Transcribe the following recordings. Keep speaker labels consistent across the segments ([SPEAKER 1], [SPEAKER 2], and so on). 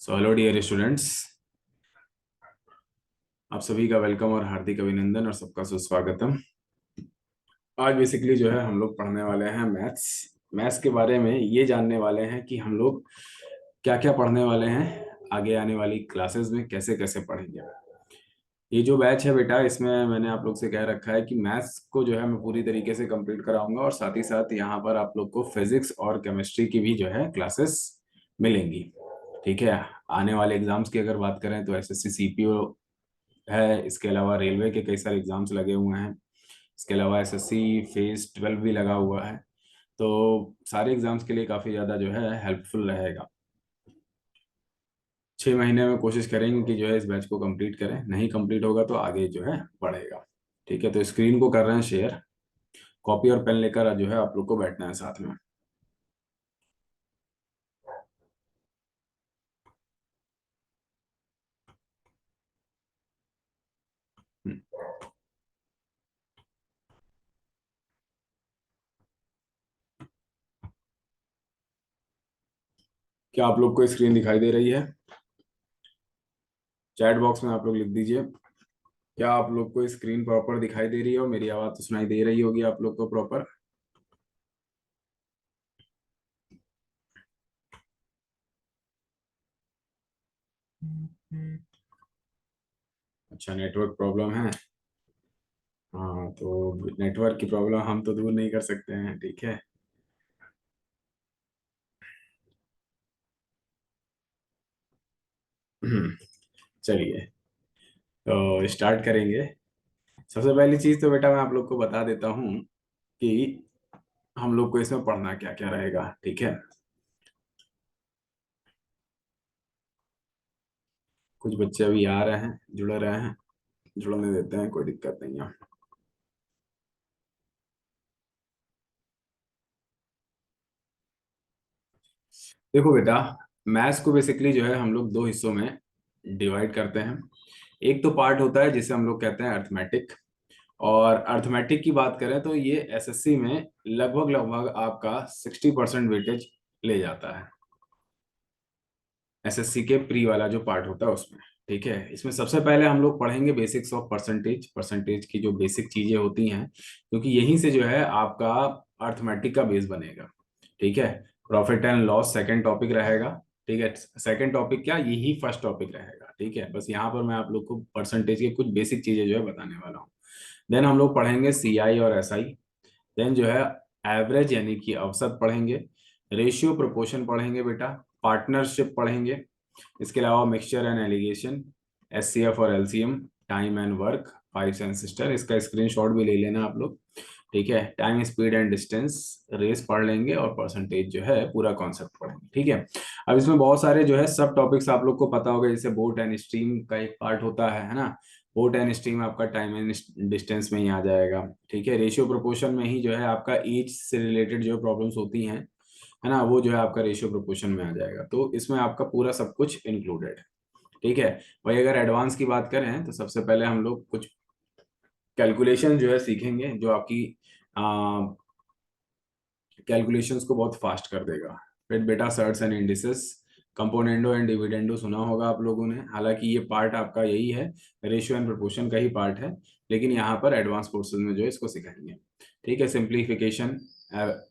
[SPEAKER 1] So hello dear students, आप सभी का वेलकम और हार्दिक अभिनंदन और सबका सुस्वागतम। आज बेसिकली जो है हम लोग पढ़ने वाले हैं मैथ्स। मैथ्स के बारे में ये जानने वाले हैं कि हम लोग क्या क्या पढ़ने वाले हैं, आगे आने वाली क्लासेस में कैसे कैसे पढ़ेंगे। ये जो बैच है बेटा, इसमें मैंने आप लोग से कह रखा है कि मैथ्स को जो है मैं पूरी तरीके से कंप्लीट कराऊंगा और साथ ही साथ यहाँ पर आप लोग को फिजिक्स और केमिस्ट्री की भी जो है क्लासेस मिलेंगी। ठीक है। आने वाले एग्जाम्स की अगर बात करें तो एसएससी सीपीओ है, इसके अलावा रेलवे के कई सारे एग्जाम्स लगे हुए हैं, इसके अलावा एसएससी फेज 12 भी लगा हुआ है। तो सारे एग्जाम्स के लिए काफ़ी ज़्यादा जो है हेल्पफुल रहेगा। 6 महीने में कोशिश करेंगे कि जो है इस बैच को कंप्लीट करें, नहीं कंप्लीट होगा तो आगे जो है बढ़ेगा। ठीक है, तो स्क्रीन को कर रहे हैं शेयर। कॉपी और पेन लेकर जो है आप लोग को बैठना है साथ में। हम्म, क्या आप लोग को स्क्रीन दिखाई दे रही है? चैट बॉक्स में आप लोग लिख दीजिए, क्या आप लोग को स्क्रीन प्रॉपर दिखाई दे रही है और मेरी आवाज़ तो सुनाई दे रही होगी आप लोग को प्रॉपर? अच्छा, नेटवर्क प्रॉब्लम है। हाँ, तो नेटवर्क की प्रॉब्लम हम तो दूर नहीं कर सकते हैं, ठीक है। चलिए, तो स्टार्ट करेंगे। सबसे पहली चीज तो बेटा मैं आप लोग को बता देता हूँ कि हम लोग को इसमें पढ़ना क्या क्या रहेगा, ठीक है। कुछ बच्चे अभी आ रहे हैं, जुड़ रहे हैं, जुड़ने देते हैं, कोई दिक्कत नहीं है। देखो बेटा, मैथ्स को बेसिकली जो है हम लोग दो हिस्सों में डिवाइड करते हैं। एक तो पार्ट होता है जिसे हम लोग कहते हैं अर्थमेटिक। और अर्थमेटिक की बात करें तो ये एसएससी में लगभग लगभग आपका 60% वेटेज ले जाता है, एसएससी के प्री वाला जो पार्ट होता है उसमें। ठीक है, इसमें सबसे पहले हम लोग पढ़ेंगे बेसिक्स ऑफ परसेंटेज। परसेंटेज की जो बेसिक चीजें होती हैं, क्योंकि यहीं से जो है आपका अर्थमेटिक का बेस बनेगा। ठीक है। Profit and loss second topic रहेगा। ठीक है, सेकंड टॉपिक क्या, यही फर्स्ट टॉपिक रहेगा। ठीक है, बस यहाँ पर मैं आप लोग को परसेंटेज के कुछ बेसिक चीजें जो है बताने वाला हूँ। देन हम लोग पढ़ेंगे सीआई और एसआई। देन जो है एवरेज यानी कि औसत पढ़ेंगे। रेशियो प्रोपोर्शन पढ़ेंगे बेटा। पार्टनरशिप पढ़ेंगे। इसके अलावा मिक्सचर एंड एलिगेशन, एचसीएफ और LCM, time and work, pipe and cistern, इसका स्क्रीनशॉट भी ले लेना आप लोग। ठीक है, time speed and distance, race पढ़ लेंगे और परसेंटेज जो है पूरा कॉन्सेप्ट पढ़ेंगे। ठीक है। अब इसमें बहुत सारे जो है सब टॉपिक्स आप लोग को पता होगा, जैसे बोट एंड स्ट्रीम का एक पार्ट होता है ना। बोट एंड स्ट्रीम आपका टाइम एंड डिस्टेंस में ही आ जाएगा। ठीक है, रेशियो प्रोपोर्शन में ही जो है आपका एज से रिलेटेड जो प्रॉब्लम्स होती हैं, है ना, वो जो है आपका रेशियो प्रोपोर्शन में आ जाएगा। तो इसमें आपका पूरा सब कुछ इंक्लूडेड है। ठीक है। वही अगर एडवांस की बात करें तो सबसे पहले हम लोग कुछ कैलकुलेशन जो है सीखेंगे, जो आपकी कैलकुलेशंस को बहुत फास्ट कर देगा। फिर बेटा shirts and indices, componendo and dividendo सुना होगा आप लोगों ने, हालांकि ये पार्ट आपका यही है, रेशियो एंड प्रोपोर्शन का ही पार्ट है, लेकिन यहाँ पर एडवांस कोर्सेज में जो है इसको सिखाएंगे। ठीक है, simplification,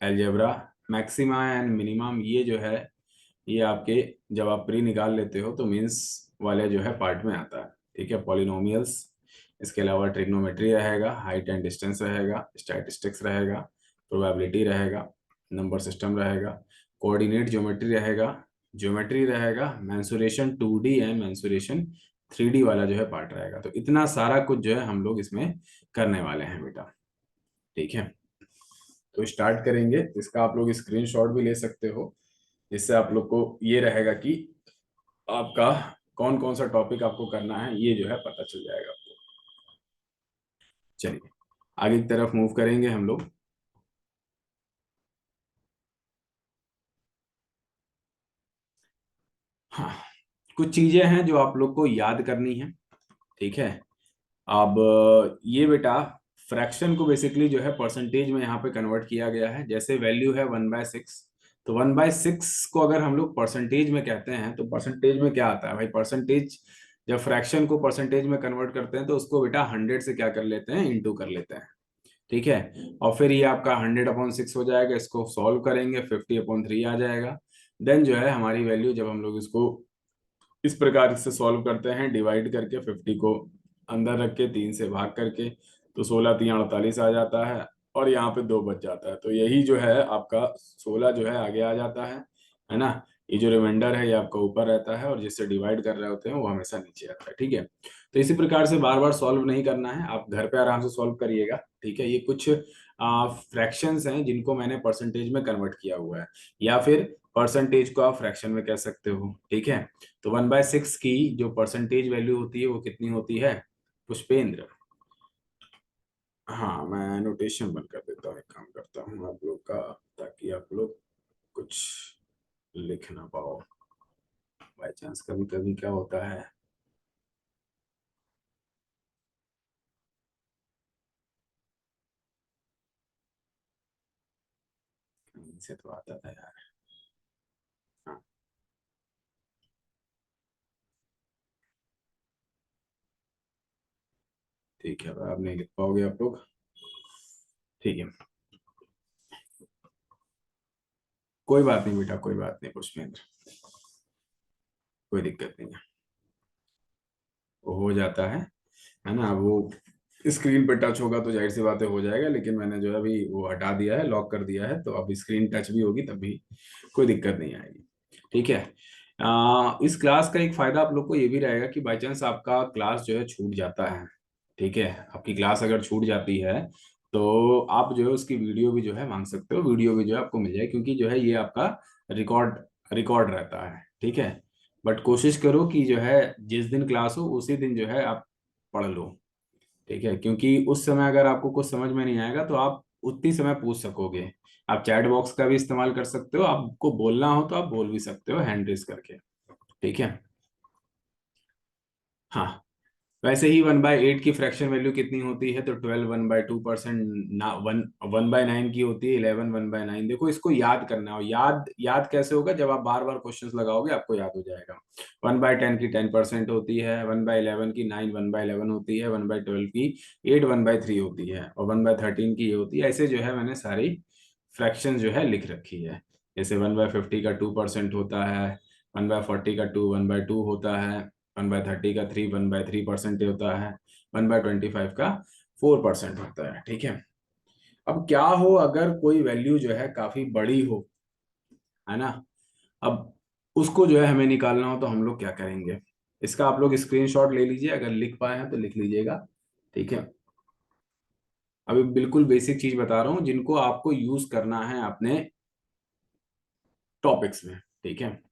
[SPEAKER 1] algebra, maxima and minimum, ये जो है ये आपके जब आप प्री निकाल लेते हो तो मीन्स वाले जो है पार्ट में आता है। ठीक है, पॉलिनोमियल्स, इसके अलावा ट्रिग्नोमेट्री रहेगा, हाइट एंड डिस्टेंस रहेगा, स्टैटिस्टिक्स रहेगा, प्रोबेबिलिटी रहेगा, नंबर सिस्टम रहेगा, कोऑर्डिनेट ज्योमेट्री रहेगा, ज्योमेट्री रहेगा, mensuration 2D and mensuration 3D वाला जो है पार्ट रहेगा। तो इतना सारा कुछ जो है हम लोग इसमें करने वाले हैं बेटा। ठीक है, तो स्टार्ट करेंगे। इसका आप लोग स्क्रीनशॉट भी ले सकते हो, जिससे आप लोग को ये रहेगा कि आपका कौन कौन सा टॉपिक आपको करना है, ये जो है पता चल जाएगा आपको। चलिए आगे की तरफ मूव करेंगे हम लोग। हाँ, कुछ चीजें हैं जो आप लोग को याद करनी है। ठीक है। अब ये बेटा फ्रैक्शन को बेसिकली जो है परसेंटेज में यहाँ पे कन्वर्ट किया गया है। जैसे वैल्यू है 1/6, तो 1/6 को अगर हम लोग परसेंटेज में कहते हैं तो परसेंटेज में क्या आता है भाई, परसेंटेज जब फ्रैक्शन को परसेंटेज में कन्वर्ट करते हैं तो उसको बेटा 100 से क्या कर लेते हैं, इंटू कर लेते हैं। ठीक है, और फिर ये आपका 100/6 हो जाएगा, इसको सॉल्व करेंगे 50/3 आ जाएगा। देन जो है हमारी वैल्यू, जब हम लोग इसको इस प्रकार से सॉल्व करते हैं, डिवाइड करके 50 को अंदर रख के 3 से भाग करके, तो 16×3 = 48 आ जाता है, और यहाँ पे 2 बच जाता है। तो यही जो है आपका 16 जो है आगे आ जाता है ना। ये जो रिमाइंडर है ये आपका ऊपर रहता है, और जिससे डिवाइड कर रहे होते हैं वो हमेशा नीचे आता है। ठीक है, तो इसी प्रकार से बार बार सॉल्व नहीं करना है, आप घर पे आराम से सॉल्व करिएगा। ठीक है, ये कुछ फ्रैक्शंस हैं जिनको मैंने परसेंटेज में कन्वर्ट किया हुआ है, या फिर परसेंटेज को आप फ्रैक्शन में कह सकते हो। ठीक है, तो 1/6 की जो परसेंटेज वैल्यू होती है वो कितनी होती है पुष्पेंद्र? हाँ, मैं नोटेशन बंद कर देता हूँ, एक काम करता हूँ आप लोग का, ताकि आप लोग कुछ लिख ना पाओ। बाई चांस कभी कभी क्या होता है, कहीं से तो आता था यार। हाँ, ठीक है, अब आप नहीं लिख पाओगे आप लोग। ठीक है, कोई बात नहीं बेटा, कोई बात नहीं पुष्पेंद्र, कोई दिक्कत नहीं है, वो हो जाता है ना। वो स्क्रीन पे टच होगा तो जाहिर सी बातें हो जाएगा, लेकिन मैंने जो है अभी वो हटा दिया है, लॉक कर दिया है, तो अब स्क्रीन टच भी होगी तब भी कोई दिक्कत नहीं आएगी। ठीक है, इस क्लास का एक फायदा आप लोग को ये भी रहेगा कि बाई चांस आपका क्लास जो है छूट जाता है, ठीक है, आपकी क्लास अगर छूट जाती है तो आप जो है उसकी वीडियो भी जो है मांग सकते हो, वीडियो भी जो है आपको मिल जाए, क्योंकि जो है ये आपका रिकॉर्ड रिकॉर्ड रहता है। ठीक है, बट कोशिश करो कि जो है जिस दिन क्लास हो उसी दिन जो है आप पढ़ लो। ठीक है, क्योंकि उस समय अगर आपको कुछ समझ में नहीं आएगा तो आप उतनी समय पूछ सकोगे। आप चैट बॉक्स का भी इस्तेमाल कर सकते हो, आपको बोलना हो तो आप बोल भी सकते हो हैंड रेस करके। ठीक है, हाँ, वैसे ही 1/8 की फ्रैक्शन वैल्यू कितनी होती है, तो 12 1/2%, ना 1/9 की होती है 11 1/9। देखो इसको याद करना है, और याद याद कैसे होगा, जब आप बार बार क्वेश्चंस लगाओगे आपको याद हो जाएगा। 1/10 की 10% होती है, 1/11 की 9 1/11 होती है, 1/12 की 8 1/3 होती है, और 1/13 की ये होती है। ऐसे जो है मैंने सारी फ्रैक्शन जो है लिख रखी है। जैसे 1/50 का 2% होता है, 1/40 का 1/2 होता है, 1/30 का 1/3% होता है, 1/25 का 4% होता है। ठीक है, अब क्या हो अगर कोई वैल्यू जो है काफी बड़ी हो, है ना। अब उसको जो है हमें निकालना हो तो हम लोग क्या करेंगे, इसका आप लोग स्क्रीनशॉट ले लीजिए, अगर लिख पाए हैं तो लिख लीजिएगा। ठीक है, अभी बिल्कुल बेसिक चीज बता रहा हूँ जिनको आपको यूज करना है अपने टॉपिक्स में। ठीक है,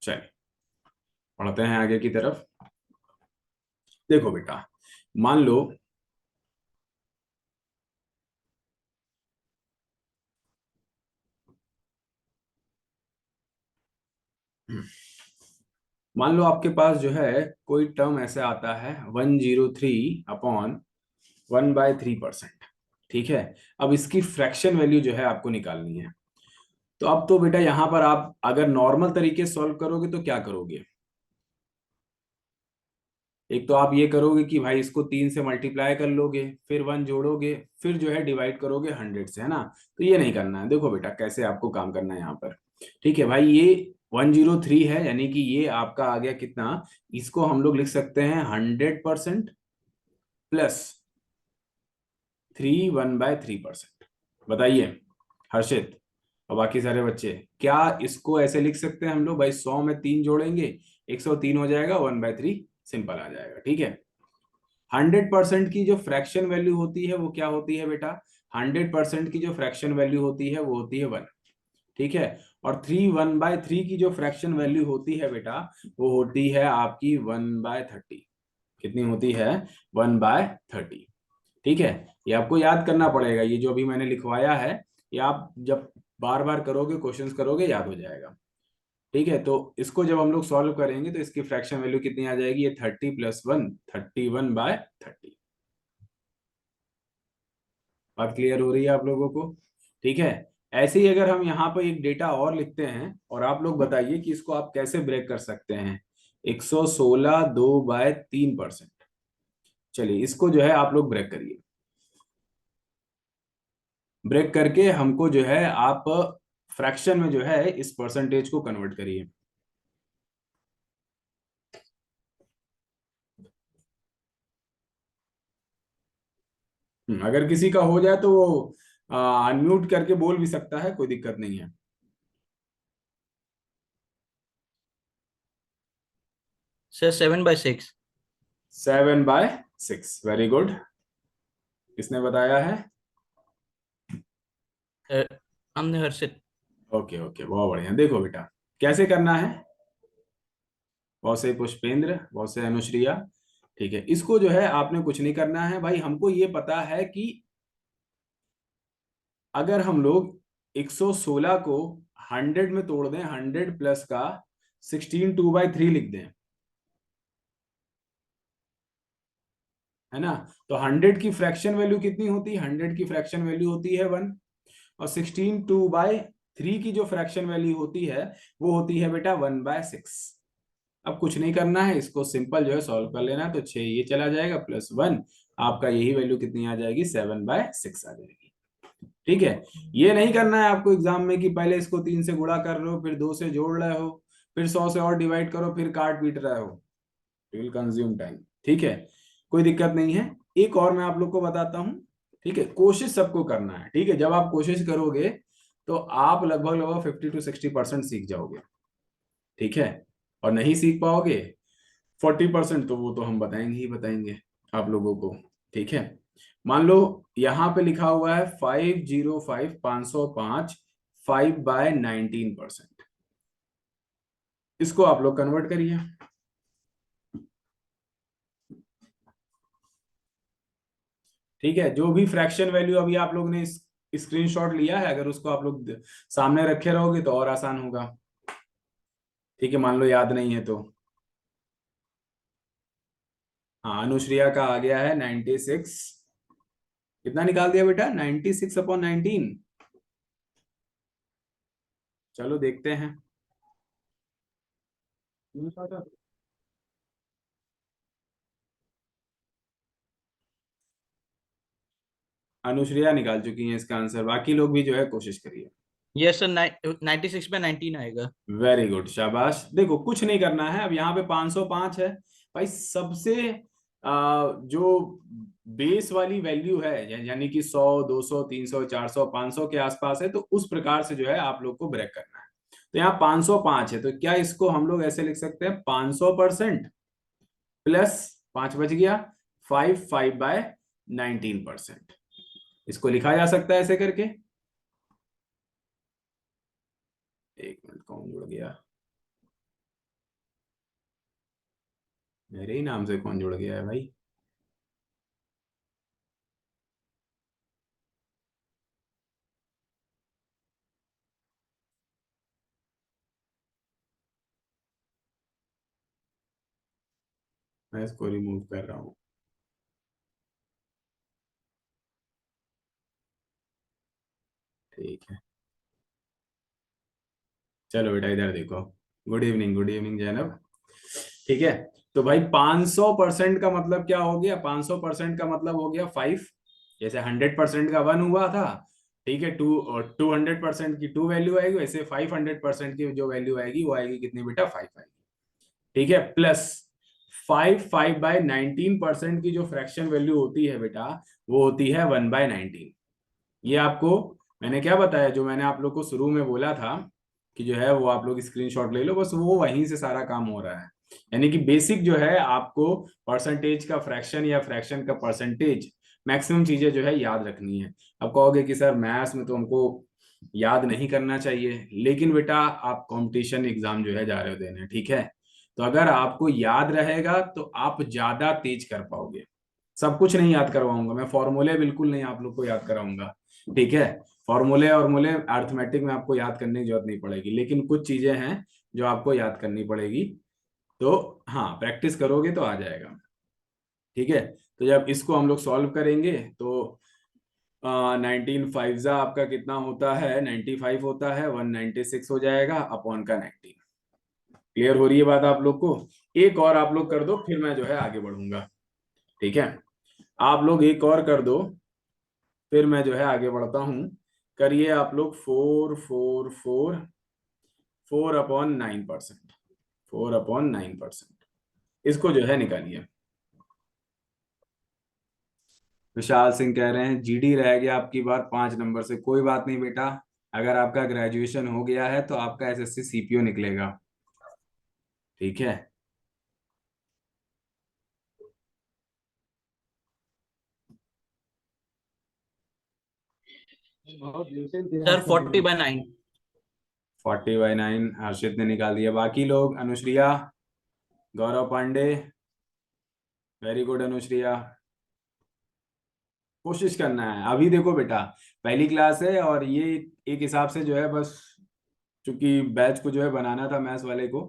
[SPEAKER 1] चलिए पढ़ते हैं आगे की तरफ। देखो बेटा, मान लो मान लो आपके पास जो है कोई टर्म ऐसे आता है 103/1/3%। ठीक है, अब इसकी फ्रैक्शन वैल्यू जो है आपको निकालनी है। तो अब तो बेटा यहाँ पर आप अगर नॉर्मल तरीके से सॉल्व करोगे तो क्या करोगे, एक तो आप ये करोगे कि भाई इसको 3 से मल्टीप्लाई कर लोगे, फिर 1 जोड़ोगे, फिर जो है डिवाइड करोगे 100 से, है ना। तो ये नहीं करना है। देखो बेटा कैसे आपको काम करना है यहाँ पर। ठीक है भाई, ये 103 है, यानी कि ये आपका आ गया कितना, इसको हम लोग लिख सकते हैं 100% प्लस 3 1/3%। बताइए हर्षित और बाकी सारे बच्चे, क्या इसको ऐसे लिख सकते हैं हम लोग, भाई 100 में 3 जोड़ेंगे 103 हो जाएगा, 1/3 सिंपल आ जाएगा। ठीक है, 100% की जो फ्रैक्शन वैल्यू होती है वो क्या होती है बेटा, 100% की जो फ्रैक्शन वैल्यू होती है वो होती है 1। ठीक है, और 3 1/3 की जो फ्रैक्शन वैल्यू होती है बेटा वो होती है आपकी 1/30। कितनी होती है, 1/30। ठीक है, ये आपको याद करना पड़ेगा, ये जो अभी मैंने लिखवाया है ये आप जब बार बार करोगे, क्वेश्चंस करोगे, याद हो जाएगा। ठीक है, तो इसको जब हम लोग सॉल्व करेंगे तो इसकी फ्रैक्शन वैल्यू कितनी आ जाएगी, ये 30 + 1 31/30। बात क्लियर हो रही है आप लोगों को? ठीक है। ऐसे ही अगर हम यहाँ पर एक डेटा और लिखते हैं और आप लोग बताइए कि इसको आप कैसे ब्रेक कर सकते हैं। 116 2/3%। चलिए इसको जो है आप लोग ब्रेक करिए। ब्रेक करके हमको जो है आप फ्रैक्शन में जो है इस परसेंटेज को कन्वर्ट करिए। अगर किसी का हो जाए तो वो अनम्यूट करके बोल भी सकता है, कोई दिक्कत नहीं है।
[SPEAKER 2] सर 7/6।
[SPEAKER 1] 7/6, very good. किसने बताया है?
[SPEAKER 2] हमने हर्षित।
[SPEAKER 1] ओके ओके, बहुत बढ़िया। देखो बेटा कैसे करना है। बहुत से पुष्पेंद्र, बहुत से अनुश्रिया। ठीक है, इसको जो है आपने कुछ नहीं करना है भाई। हमको ये पता है कि अगर हम लोग 116 को 100 में तोड़ दें, 100 प्लस का 16 2/3 लिख दें, है ना, तो 100 की फ्रैक्शन वैल्यू कितनी होती है? 100 की फ्रैक्शन वैल्यू होती है 1। और 16 2/3 की जो फ्रैक्शन वैल्यू होती है वो होती है बेटा 1/6। अब कुछ नहीं करना है, इसको सिंपल जो है सॉल्व कर लेना है। तो 6 ये चला जाएगा प्लस 1, आपका यही वैल्यू कितनी आ जाएगी? 7/6 आ जाएगी। ठीक है। ये नहीं करना है आपको एग्जाम में कि पहले इसको 3 से गुणा कर लो, फिर 2 से जोड़ रहे हो, फिर 100 से और डिवाइड करो, फिर काट पीट रहे हो। It will consume time. ठीक है, कोई दिक्कत नहीं है। एक और मैं आप लोग को बताता हूं। ठीक है, कोशिश सबको करना है। ठीक है, जब आप कोशिश करोगे तो आप लगभग लगभग 50 to 60% सीख जाओगे। ठीक है, और नहीं सीख पाओगे 40%, तो वो तो हम बताएंगे ही बताएंगे आप लोगों को। ठीक है, मान लो यहां पे लिखा हुआ है 505 505 5/19%। इसको आप लोग कन्वर्ट करिए। ठीक है, जो भी फ्रैक्शन वैल्यू अभी आप लोग ने स्क्रीनशॉट लिया है, अगर उसको आप लोग सामने रखे रहोगे तो और आसान होगा। ठीक है, मान लो याद नहीं है तो। हाँ, अनुश्रिया का आ गया है 96। कितना निकाल दिया बेटा? 96/19। चलो देखते हैं। अनुश्रिया निकाल चुकी है इसका आंसर, बाकी लोग भी जो है कोशिश करिए।
[SPEAKER 2] यस सर, 96/19 आएगा।
[SPEAKER 1] वेरी गुड, शाबाश। देखो कुछ नहीं करना है, अब यहाँ पे 505 है भाई। सबसे जो बेस वाली वैल्यू है, यानी कि 100 200 300 400 500 के आसपास है, तो उस प्रकार से जो है आप लोग को ब्रेक करना है। तो यहाँ 505 है, तो क्या इसको हम लोग ऐसे लिख सकते हैं? 500% प्लस 5 बच गया 5/19%। इसको लिखा जा सकता है ऐसे करके। एक मिनट, कौन जुड़ गया? मेरे ही नाम से कौन जुड़ गया है भाई? मैं इसको रिमूव कर रहा हूँ। ठीक है, चलो बेटा इधर देखो। Good evening Zainab. ठीक है, तो भाई 500% का मतलब क्या हो गया? 500% का मतलब हो गया 5। जैसे 100% का 1 हुआ था। ठीक है, 2 और 200% की 2 वैल्यू आएगी, वैसे 500% की जो वैल्यू आएगी वो आएगी कितनी बेटा? 5 आएगी। ठीक है, प्लस 5/19% की जो फ्रैक्शन वैल्यू होती है बेटा, वो होती है 1/19। ये आपको मैंने क्या बताया, जो मैंने आप लोग को शुरू में बोला था कि जो है वो आप लोग स्क्रीनशॉट ले लो, बस वो वहीं से सारा काम हो रहा है। यानी कि बेसिक जो है आपको परसेंटेज का फ्रैक्शन या फ्रैक्शन का परसेंटेज, मैक्सिमम चीजें जो है याद रखनी है। अब कहोगे कि सर मैथ्स में तो हमको याद नहीं करना चाहिए, लेकिन बेटा आप कंपटीशन एग्जाम जो है जा रहे हो देने। ठीक है, तो अगर आपको याद रहेगा तो आप ज्यादा तेज कर पाओगे। सब कुछ नहीं याद करवाऊंगा मैं, फॉर्मूले बिल्कुल नहीं आप लोग को याद कराऊंगा। ठीक है, फॉर्मूले और मूले अर्थमेटिक में आपको याद करने की जरूरत नहीं पड़ेगी, लेकिन कुछ चीजें हैं जो आपको याद करनी पड़ेगी। तो हाँ, प्रैक्टिस करोगे तो आ जाएगा। ठीक है, तो जब इसको हम लोग सॉल्व करेंगे तो 19 फाइव आपका कितना होता है, 95 होता है, 196 हो जाएगा अपॉन का 19। क्लियर हो रही है बात आप लोग को? एक और आप लोग कर दो, फिर मैं जो है आगे बढ़ूंगा। ठीक है, आप लोग एक और कर दो, फिर मैं जो है आगे बढ़ता हूं। करिए आप लोग 4 4 4 4 अपॉन 9%, 4/9%, इसको जो है निकालिए। विशाल सिंह कह रहे हैं जीडी रह गया आपकी बार 5 नंबर से। कोई बात नहीं बेटा, अगर आपका ग्रेजुएशन हो गया है तो आपका एसएससी सीपीओ निकलेगा। ठीक है,
[SPEAKER 2] सर 40/9।
[SPEAKER 1] 40/9 हर्षित ने निकाल दिया। बाकी लोग, अनुश्रिया, गौरव पांडे, वेरी गुड अनुश्रिया। कोशिश करना है। अभी देखो बेटा, पहली क्लास है और ये एक हिसाब से जो है बस, चूंकि बैच को जो है बनाना था मैथ्स वाले को,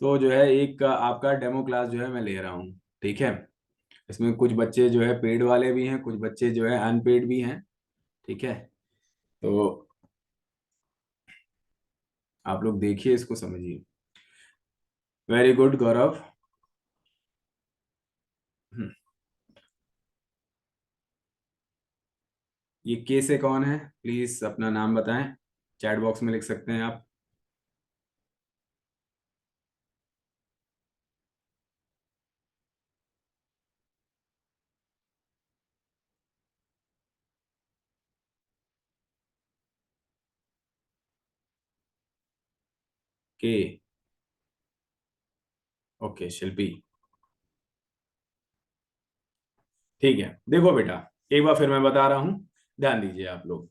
[SPEAKER 1] तो जो है एक आपका डेमो क्लास जो है मैं ले रहा हूँ। ठीक है, इसमें कुछ बच्चे जो है पेड वाले भी हैं, कुछ बच्चे जो है अनपेड भी हैं। ठीक है, तो आप लोग देखिए, इसको समझिए। वेरी गुड गौरव। हम्म, ये के से कौन है? प्लीज अपना नाम बताएं, चैट बॉक्स में लिख सकते हैं आप। के, ओके शिल्पी। ठीक है, देखो बेटा, एक बार फिर मैं बता रहा हूं, ध्यान दीजिए आप लोग।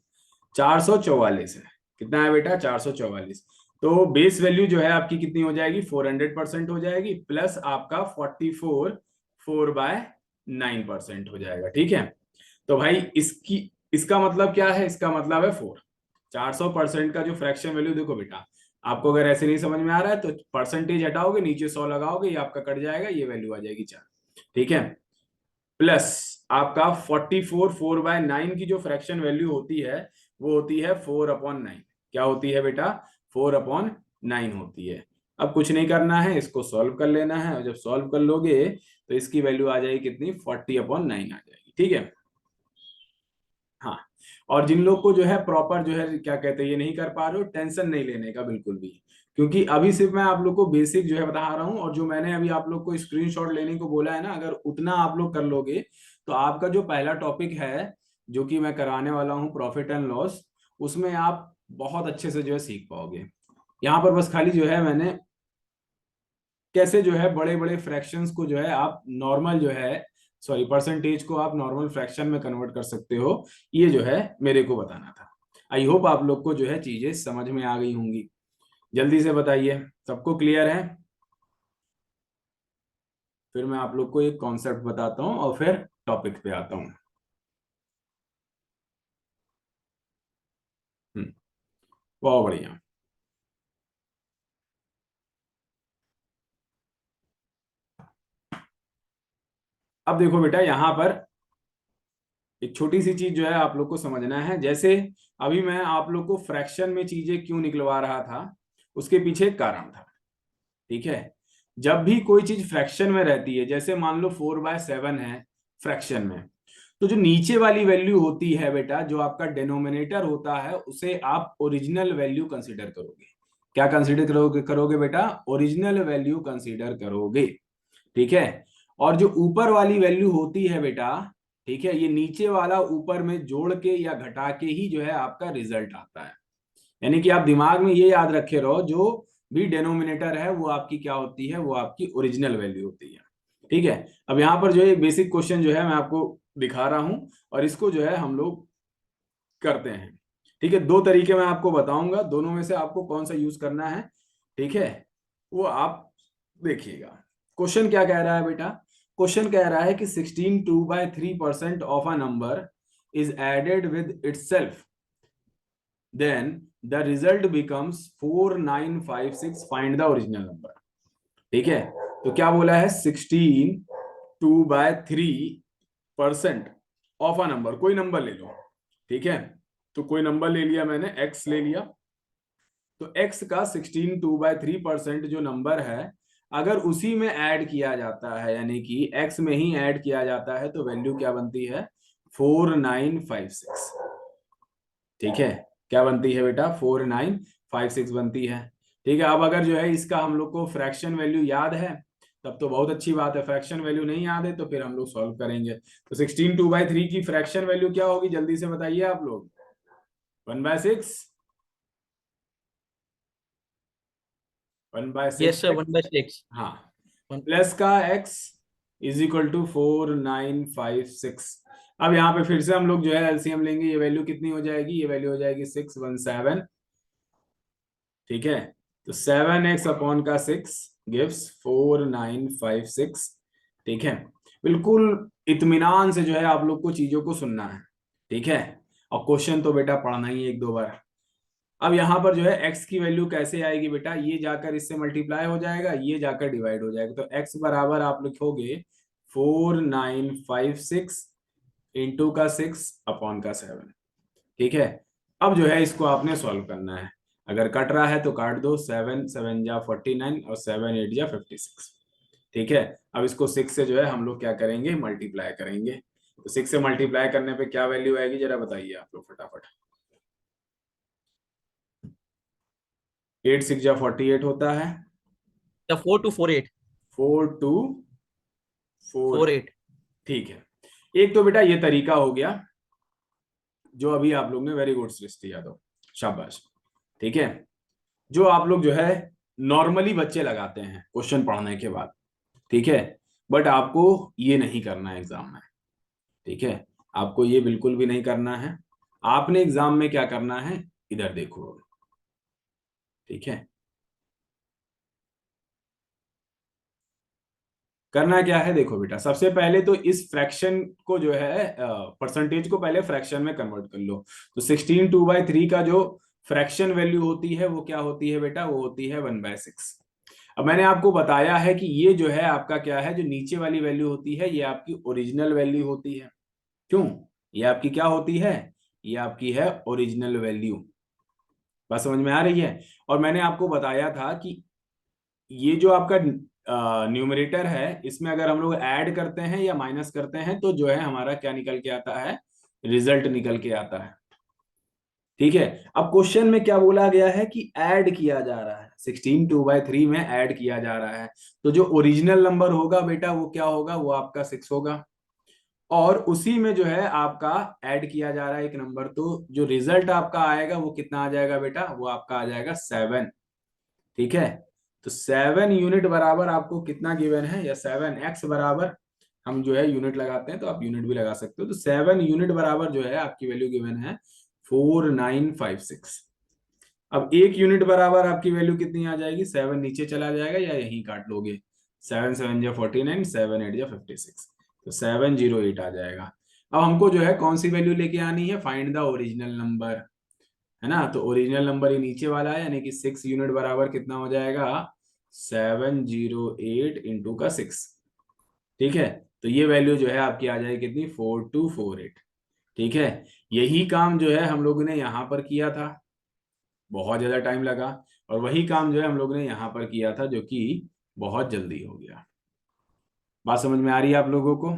[SPEAKER 1] 444 है, कितना है बेटा? 444। तो बेस वैल्यू जो है आपकी कितनी हो जाएगी? 400% हो जाएगी, प्लस आपका 44 4/9% हो जाएगा। ठीक है, तो भाई इसकी, इसका मतलब क्या है? इसका मतलब है 4। 400% का जो फ्रैक्शन वैल्यू, देखो बेटा, आपको अगर ऐसे नहीं समझ में आ रहा है तो परसेंटेज हटाओगे, नीचे 100 लगाओगे, ये आपका कट जाएगा, ये वैल्यू आ जाएगी 4। ठीक है, प्लस आपका 44 4/9 की जो फ्रैक्शन वैल्यू होती है, वो होती है 4/9। क्या होती है बेटा? 4/9 होती है। अब कुछ नहीं करना है, इसको सॉल्व कर लेना है, और जब सॉल्व कर लोगे तो इसकी वैल्यू आ जाएगी कितनी? 40/9 आ जाएगी। ठीक है, हाँ। और जिन लोग को जो है प्रॉपर जो है क्या कहते हैं ये नहीं कर पा रहे हो, टेंशन नहीं लेने का बिल्कुल भी, क्योंकि अभी सिर्फ मैं आप लोग को बेसिक जो है बता रहा हूँ, और जो मैंने अभी आप लोग को स्क्रीनशॉट लेने को बोला है ना, अगर उतना आप लोग कर लोगे तो आपका जो पहला टॉपिक है जो कि मैं कराने वाला हूँ, प्रॉफिट एंड लॉस, उसमें आप बहुत अच्छे से जो है सीख पाओगे। यहाँ पर बस खाली जो है मैंने कैसे जो है बड़े बड़े फ्रैक्शंस को जो है आप नॉर्मल जो है, सॉरी, परसेंटेज को आप नॉर्मल फ्रैक्शन में कन्वर्ट कर सकते हो, ये जो है मेरे को बताना था। आई होप आप लोग को जो है चीजें समझ में आ गई होंगी। जल्दी से बताइए, सबको क्लियर है? फिर मैं आप लोग को एक कॉन्सेप्ट बताता हूँ और फिर टॉपिक पे आता हूँ। बहुत बढ़िया। अब देखो बेटा, यहाँ पर एक छोटी सी चीज जो है आप लोग को समझना है। जैसे अभी मैं आप लोग को फ्रैक्शन में चीजें क्यों निकलवा रहा था, उसके पीछे एक कारण था। ठीक है, जब भी कोई चीज फ्रैक्शन में रहती है, जैसे मान लो 4/7 है फ्रैक्शन में, तो जो नीचे वाली वैल्यू होती है बेटा, जो आपका डिनोमिनेटर होता है, उसे आप ओरिजिनल वैल्यू कंसीडर करोगे। क्या कंसीडर करोगे? करोगे बेटा, ओरिजिनल वैल्यू कंसीडर करोगे। ठीक है, और जो ऊपर वाली वैल्यू होती है बेटा, ठीक है, ये नीचे वाला ऊपर में जोड़ के या घटा के ही जो है आपका रिजल्ट आता है। यानी कि आप दिमाग में ये याद रखे रहो, जो भी डेनोमिनेटर है वो आपकी क्या होती है? वो आपकी ओरिजिनल वैल्यू होती है। ठीक है, अब यहाँ पर जो है एक बेसिक क्वेश्चन जो है मैं आपको दिखा रहा हूं, और इसको जो है हम लोग करते हैं। ठीक है, दो तरीके मैं आपको बताऊंगा, दोनों में से आपको कौन सा यूज करना है, ठीक है, वो आप देखिएगा। क्वेश्चन क्या कह रहा है बेटा? क्वेश्चन कह रहा है कि 16 2/3% of a number is added with itself, then the result becomes 4956, find the original number। ठीक है, तो क्या बोला है? 16 2/3% ऑफ अ नंबर, कोई नंबर ले लो। ठीक है, तो कोई नंबर ले लिया मैंने, x ले लिया, तो x का 16/2/3% जो नंबर है, अगर उसी में ऐड किया जाता है, यानी कि x में ही ऐड किया जाता है, तो वैल्यू क्या बनती है? 4956। ठीक है, क्या बनती है बेटा? 4956 बनती है। ठीक है, अब अगर जो है इसका हम लोग को फ्रैक्शन वैल्यू याद है तब तो बहुत अच्छी बात है, फ्रैक्शन वैल्यू नहीं याद है तो फिर हम लोग सॉल्व करेंगे। तो 16/2/3 की फ्रैक्शन वैल्यू क्या होगी, जल्दी से बताइए आप लोग। 1/6, 1/6
[SPEAKER 2] यस सर, 1/6।
[SPEAKER 1] हाँ, प्लस का x इज इक्वल टू 4956। अब यहाँ पे फिर से हम लोग जो है एलसीएम लेंगे, ये वैल्यू कितनी हो जाएगी? ये वैल्यू हो जाएगी 617। ठीक है, तो 7x अपॉन का 6 गिव्स 4956। ठीक है, बिल्कुल इत्मीनान से जो है आप लोग को चीजों को सुनना है। ठीक है, और क्वेश्चन तो बेटा पढ़ना ही एक दो बार। अब यहाँ पर जो है x की वैल्यू कैसे आएगी बेटा? ये जाकर इससे मल्टीप्लाई हो जाएगा, ये जाकर डिवाइड हो जाएगा, तो x बराबर आप लिखोगे 4956 इंटू का 6 अपॉन का 7। ठीक है, अब जो है इसको आपने सॉल्व करना है, अगर कट रहा है तो काट दो, 7 7 जा 49 और 7 8 जा 56। ठीक है, अब इसको 6 से जो है हम लोग क्या करेंगे? मल्टीप्लाई करेंगे। तो 6 से मल्टीप्लाई करने पे क्या वैल्यू आएगी, जरा बताइए आप लोग फटाफट। 8 6 जा 48 होता है,
[SPEAKER 2] 4 2 4 8।
[SPEAKER 1] 4 2 4।
[SPEAKER 2] 4 8।
[SPEAKER 1] ठीक है, एक तो बेटा ये तरीका हो गया जो अभी आप लोग ने, वेरी गुड सृष्टि यादव, शाबाश। ठीक है, जो आप लोग जो है नॉर्मली बच्चे लगाते हैं क्वेश्चन पढ़ने के बाद। ठीक है, बट आपको ये नहीं करना है एग्जाम में। ठीक है, आपको ये बिल्कुल भी नहीं करना है। आपने एग्जाम में क्या करना है, इधर देखो। ठीक है, करना क्या है, देखो बेटा, सबसे पहले तो इस फ्रैक्शन को जो है परसेंटेज को पहले फ्रैक्शन में कन्वर्ट कर लो। तो 16/2/3 का जो फ्रैक्शन वैल्यू होती है वो क्या होती है बेटा? वो होती है 1/6। अब मैंने आपको बताया है कि ये जो है आपका क्या है, जो नीचे वाली वैल्यू होती है ये आपकी ओरिजिनल वैल्यू होती है। क्यों? ये आपकी क्या होती है? ये आपकी है ओरिजिनल वैल्यू। बात समझ में आ रही है? और मैंने आपको बताया था कि ये जो आपका न्यूमरेटर है, इसमें अगर हम लोग ऐड करते हैं या माइनस करते हैं तो जो है हमारा क्या निकल के आता है? रिजल्ट निकल के आता है। ठीक है, अब क्वेश्चन में क्या बोला गया है कि ऐड किया जा रहा है, 16/2/3 में ऐड किया जा रहा है। तो जो ओरिजिनल नंबर होगा बेटा वो क्या होगा? वो आपका 6 होगा, और उसी में जो है आपका ऐड किया जा रहा है एक नंबर, तो जो रिजल्ट आपका आएगा वो कितना आ जाएगा बेटा? वो आपका आ जाएगा 7। ठीक है, तो 7 यूनिट बराबर आपको कितना गिवन है, या 7x बराबर, हम जो है यूनिट लगाते हैं तो आप यूनिट भी लगा सकते हो, तो 7 यूनिट बराबर जो है आपकी वैल्यू गिवन है 4956। अब एक यूनिट बराबर आपकी वैल्यू कितनी आ जाएगी? 7 नीचे चला जाएगा या यहीं काट लोगे? 7 7 जा 49, 7 8 जा 56, तो 708 आ जाएगा। अब हमको जो है कौन सी वैल्यू लेके आनी है? फाइंड द ओरिजिनल नंबर, है ना? तो ओरिजिनल नंबर ये नीचे वाला है, यानी कि 6 यूनिट बराबर कितना हो जाएगा? 708 इंटू का 6। ठीक है, तो ये वैल्यू जो है आपकी आ जाएगी कितनी? 4248। ठीक है, यही काम जो है हम लोगों ने यहाँ पर किया था, बहुत ज्यादा टाइम लगा, और वही काम जो है हम लोग ने यहाँ पर किया था, जो कि बहुत जल्दी हो गया। बात समझ में आ रही है आप लोगों को?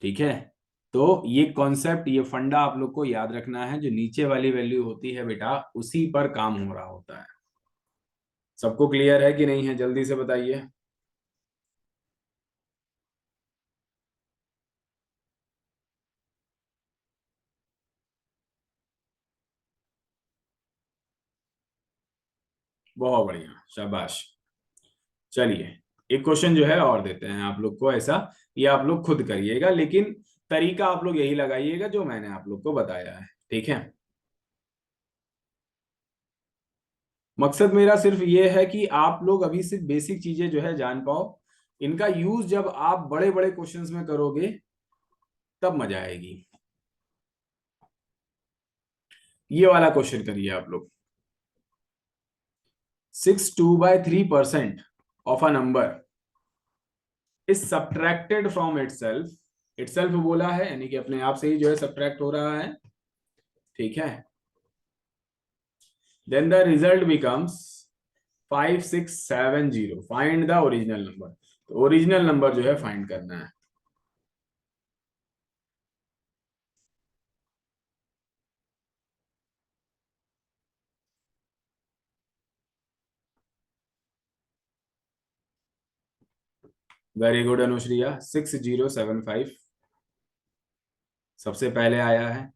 [SPEAKER 1] ठीक है, तो ये कॉन्सेप्ट, ये फंडा आप लोग को याद रखना है, जो नीचे वाली वैल्यू होती है बेटा उसी पर काम हो रहा होता है। सबको क्लियर है कि नहीं है, जल्दी से बताइए। बहुत बढ़िया, शाबाश। चलिए, एक क्वेश्चन जो है और देते हैं आप लोग को ऐसा, ये आप लोग खुद करिएगा, लेकिन तरीका आप लोग यही लगाइएगा जो मैंने आप लोग को बताया है। ठीक है, मकसद मेरा सिर्फ ये है कि आप लोग अभी सिर्फ बेसिक चीजें जो है जान पाओ, इनका यूज जब आप बड़े बड़े क्वेश्चंस में करोगे तब मजा आएगी। ये वाला क्वेश्चन करिए आप लोग। 62/3% of a number is subtracted from itself. Itself बोला है यानी कि अपने आप से ही जो है सब्ट्रैक्ट हो रहा है। ठीक है, then the result becomes 5670। Find the original number, तो ओरिजिनल नंबर जो है फाइंड करना है। वेरी गुड अनुश्रिया, 6075 सबसे पहले आया है।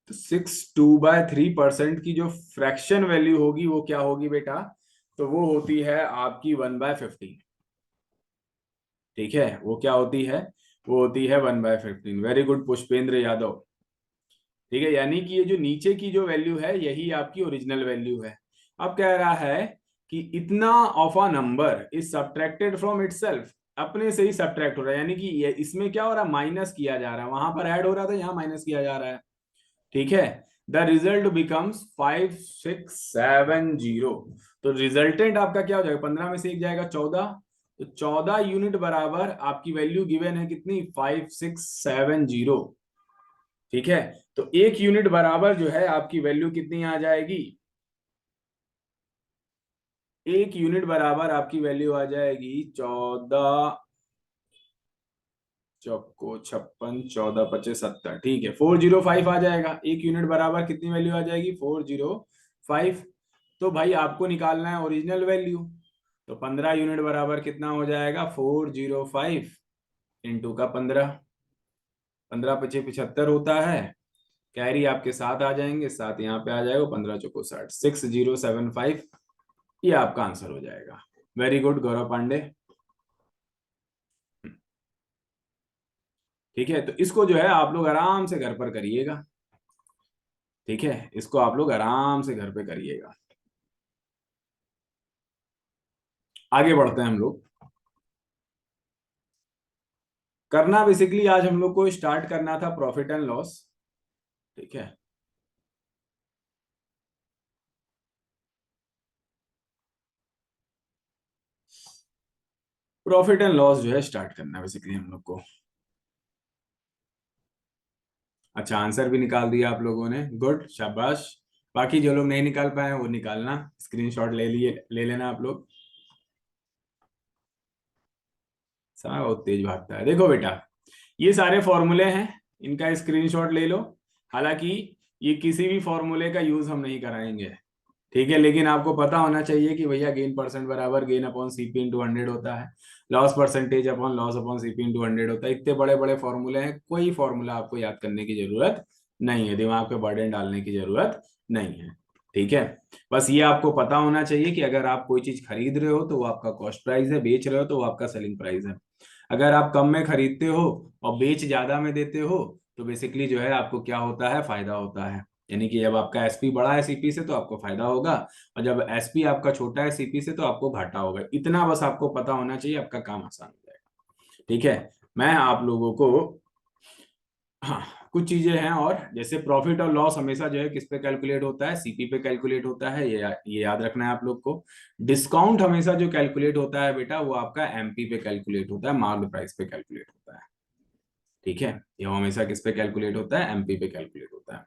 [SPEAKER 1] तो 62/3% की जो फ्रैक्शन वैल्यू होगी वो क्या होगी बेटा, तो वो होती है आपकी 1/15। ठीक है, वो क्या होती है, वो होती है 1/15। Very good Pushpendra Yadav. ठीक है, यानी कि ये जो नीचे की जो वैल्यू है यही आपकी ओरिजिनल वैल्यू है। अब कह रहा है कि इतना of a number is subtracted from itself, अपने से ही सब्ट्रैक्ट हो रहा है, यानी कि ये इसमें क्या हो रहा है, माइनस किया जा रहा है, वहां पर ऐड हो रहा था, यहाँ माइनस किया जा रहा है। ठीक है, द रिजल्ट बिकम्स 5670। तो रिजल्टेंट आपका क्या हो जाएगा, 15 में से एक जाएगा 14, तो 14 यूनिट बराबर आपकी वैल्यू गिवन है कितनी, 5670। ठीक है, तो एक यूनिट बराबर जो है आपकी वैल्यू कितनी आ जाएगी, एक यूनिट बराबर आपकी वैल्यू आ जाएगी 14 चौको 56, 14 × 5 = 70। ठीक है, 405 आ जाएगा, एक यूनिट बराबर कितनी वैल्यू आ जाएगी, 405। तो भाई आपको निकालना है ओरिजिनल वैल्यू, तो 15 यूनिट बराबर कितना हो जाएगा, 405 इंटू का 15, 15×5 = 75 होता है। कैरी आपके साथ आ जाएंगे, साथ यहाँ पे आ जाएगा, 15×4 = 60, 6075, ये आपका आंसर हो जाएगा। वेरी गुड गौरव पांडे। ठीक है, तो इसको जो है आप लोग आराम से घर पर करिएगा। ठीक है, इसको आप लोग आराम से घर पे करिएगा। आगे बढ़ते हैं हम लोग। करना बेसिकली आज हम लोग को स्टार्ट करना था प्रॉफिट एंड लॉस। ठीक है, प्रॉफिट एंड लॉस जो है स्टार्ट करना बेसिकली हम लोग को। अच्छा, आंसर भी निकाल दिया आप लोगों ने, गुड, शाबाश। बाकी जो लोग नहीं निकाल पाए वो निकालना, स्क्रीनशॉट ले लेना आप लोग। समय बहुत तेज भागता है। देखो बेटा, ये सारे फॉर्मूले हैं, इनका स्क्रीनशॉट ले लो। हालांकि ये किसी भी फॉर्मूले का यूज हम नहीं कराएंगे, ठीक है, लेकिन आपको पता होना चाहिए कि भैया गेन परसेंट बराबर गेन अपॉन सीपी इंटू 100 होता है, loss percentage upon loss upon CP into 100 होता है। इतने बड़े बड़े फॉर्मूले हैं, कोई फॉर्मूला आपको याद करने की जरूरत नहीं है, दिमाग पे बर्डन डालने की जरूरत नहीं है। ठीक है, बस ये आपको पता होना चाहिए कि अगर आप कोई चीज खरीद रहे हो तो वो आपका कॉस्ट प्राइस है, बेच रहे हो तो वो आपका सेलिंग प्राइस है। अगर आप कम में खरीदते हो और बेच ज्यादा में देते हो तो बेसिकली जो है आपको क्या होता है, फायदा होता है। यानी कि जब आपका एसपी बड़ा है सीपी से तो आपको फायदा होगा, और जब एसपी आपका छोटा है सीपी से तो आपको घाटा होगा। इतना बस आपको पता होना चाहिए, आपका काम आसान हो जाएगा। ठीक है, मैं आप लोगों को, हाँ, कुछ चीजें हैं, और जैसे प्रॉफिट और लॉस हमेशा जो है किस पे कैलकुलेट होता है, सीपी पे कैलकुलेट होता है, ये याद रखना है आप लोग को। डिस्काउंट हमेशा जो कैलकुलेट होता है बेटा वो आपका एमपी पे कैलकुलेट होता है, मार्क्ड प्राइस पे कैलकुलेट होता है। ठीक है, ये हमेशा किस पे कैलकुलेट होता है, एमपी पे कैलकुलेट होता है।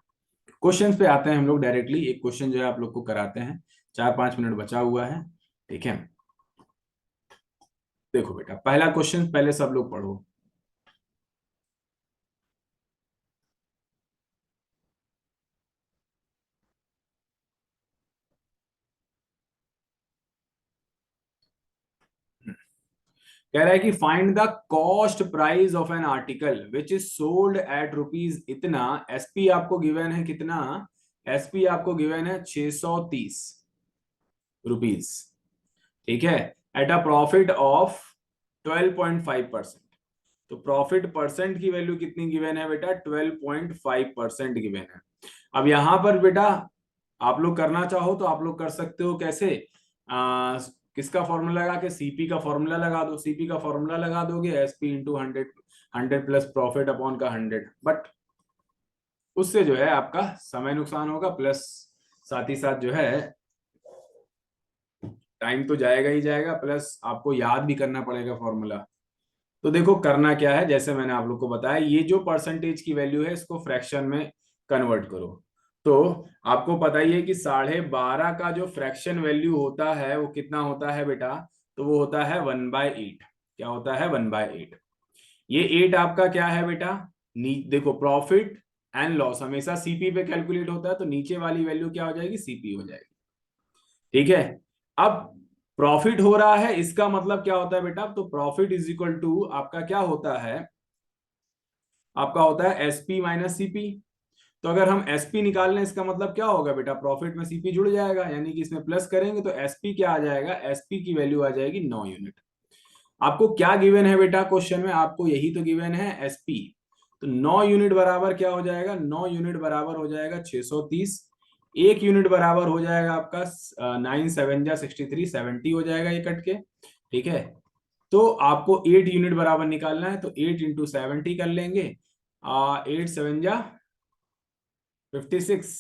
[SPEAKER 1] क्वेश्चंस पे आते हैं हम लोग डायरेक्टली। एक क्वेश्चन जो है आप लोग को कराते हैं, 4-5 मिनट बचा हुआ है। ठीक है, देखो बेटा, पहला क्वेश्चन पहले सब लोग पढ़ो। कह रहा है कि find the cost price of an article which is sold at rupees इतना। एसपी आपको गिवन है कितना, एसपी आपको गिवन है 630 रुपीज। ठीक है, एट अ प्रॉफिट ऑफ 12.5%। तो प्रॉफिट परसेंट की वैल्यू कितनी गिवन है बेटा, 12.5% गिवन है। अब यहां पर बेटा आप लोग करना चाहो तो आप लोग कर सकते हो, कैसे, किसका फॉर्मूला लगा के, सीपी का फॉर्मूला लगा दो। सीपी का फॉर्मूला लगा दोगे, SP into 100, 100 plus profit upon का 100, बट उससे जो है आपका समय नुकसान होगा, प्लस साथ ही साथ जो है टाइम तो जाएगा ही जाएगा, प्लस आपको याद भी करना पड़ेगा फॉर्मूला। तो देखो करना क्या है, जैसे मैंने आप लोग को बताया, ये जो परसेंटेज की वैल्यू है इसको फ्रैक्शन में कन्वर्ट करो। तो आपको पता ही है कि 12.5 का जो फ्रैक्शन वैल्यू होता है वो कितना होता है बेटा, तो वो होता है 1/8। क्या होता है? 1/8। ये 8 आपका क्या है बेटा, देखो प्रॉफिट एंड लॉस हमेशा सीपी पे कैलकुलेट होता है, तो नीचे वाली वैल्यू क्या हो जाएगी, सीपी हो जाएगी। ठीक है। अब प्रॉफिट हो रहा है, इसका मतलब क्या होता है बेटा, तो प्रॉफिट इज इक्वल टू आपका क्या होता है, आपका होता है एसपी माइनस सीपी। तो अगर हम एसपी निकाल लें, इसका मतलब क्या होगा बेटा, प्रॉफिट में सीपी जुड़ जाएगा, यानी कि इसमें प्लस करेंगे तो एसपी क्या आ जाएगा, एसपी की वैल्यू आ जाएगी 9 यूनिट। आपको क्या गिवन है बेटा क्वेश्चन में, आपको यही तो गिवन है एसपी। तो 9 यूनिट बराबर क्या हो जाएगा, 9 यूनिट बराबर हो जाएगा 630। 1 यूनिट बराबर हो जाएगा आपका 9 7 जा 63, 70 हो जाएगा ये कट के। ठीक है। तो आपको 8 यूनिट बराबर निकालना है, तो 8 इंटू 70 कर लेंगे। 8 7 जा 56,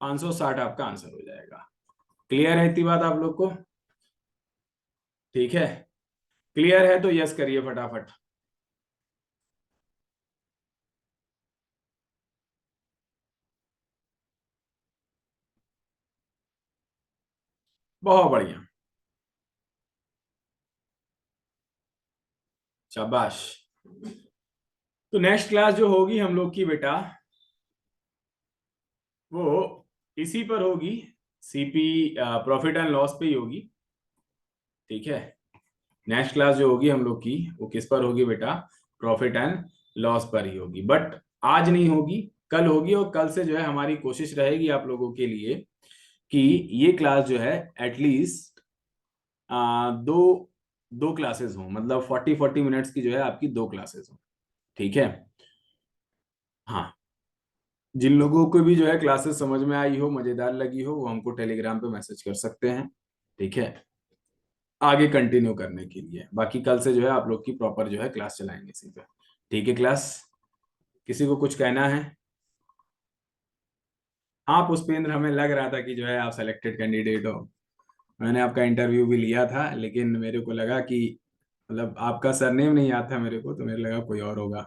[SPEAKER 1] 560 आपका आंसर हो जाएगा। क्लियर है इतनी बात आप लोग को? ठीक है, क्लियर है तो यस करिए फटाफट। बहुत बढ़िया, शाबाश। तो नेक्स्ट क्लास जो होगी हम लोग की बेटा, वो इसी पर होगी, सीपी प्रॉफिट एंड लॉस पे ही होगी। ठीक है। नेक्स्ट क्लास जो होगी हम लोग की वो किस पर होगी बेटा, प्रॉफिट एंड लॉस पर ही होगी। बट आज नहीं होगी, कल होगी, और कल से जो है हमारी कोशिश रहेगी आप लोगों के लिए कि ये क्लास जो है एटलीस्ट दो दो क्लासेस हो, मतलब 40 मिनट्स की जो है आपकी दो क्लासेस हो। ठीक है। हाँ, जिन लोगों को भी जो है क्लासेस समझ में आई हो, मजेदार लगी हो, वो हमको टेलीग्राम पे मैसेज कर सकते हैं। ठीक है, आगे कंटिन्यू करने के लिए। बाकी कल से जो है आप लोग की प्रॉपर जो है क्लास चलाएंगे इसी पे। ठीक है क्लास, किसी को कुछ कहना है? हाँ पुष्पेंद्र, हमें लग रहा था कि जो है आप सेलेक्टेड कैंडिडेट हो। मैंने आपका इंटरव्यू भी लिया था, लेकिन मेरे को लगा कि मतलब आपका सरनेम नहीं आता मेरे को, तो मेरे लगा कोई और होगा।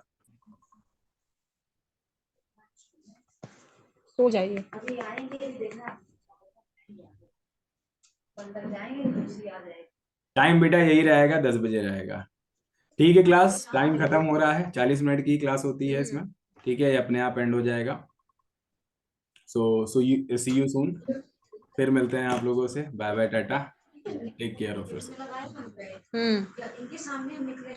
[SPEAKER 3] सो जाइए, अभी आएंगे देखना, अंदर जाएंगे दूसरी आ जाएगी।
[SPEAKER 1] टाइम बेटा यही रहेगा, 10 बजे रहेगा। ठीक है क्लास, टाइम खत्म हो रहा है, 40 मिनट की क्लास होती है इसमें। ठीक है, ये अपने आप एंड हो जाएगा। So you see you soon. फिर मिलते हैं आप लोगों से, bye bye tata, take care of yourself.
[SPEAKER 3] इनके सामने निकले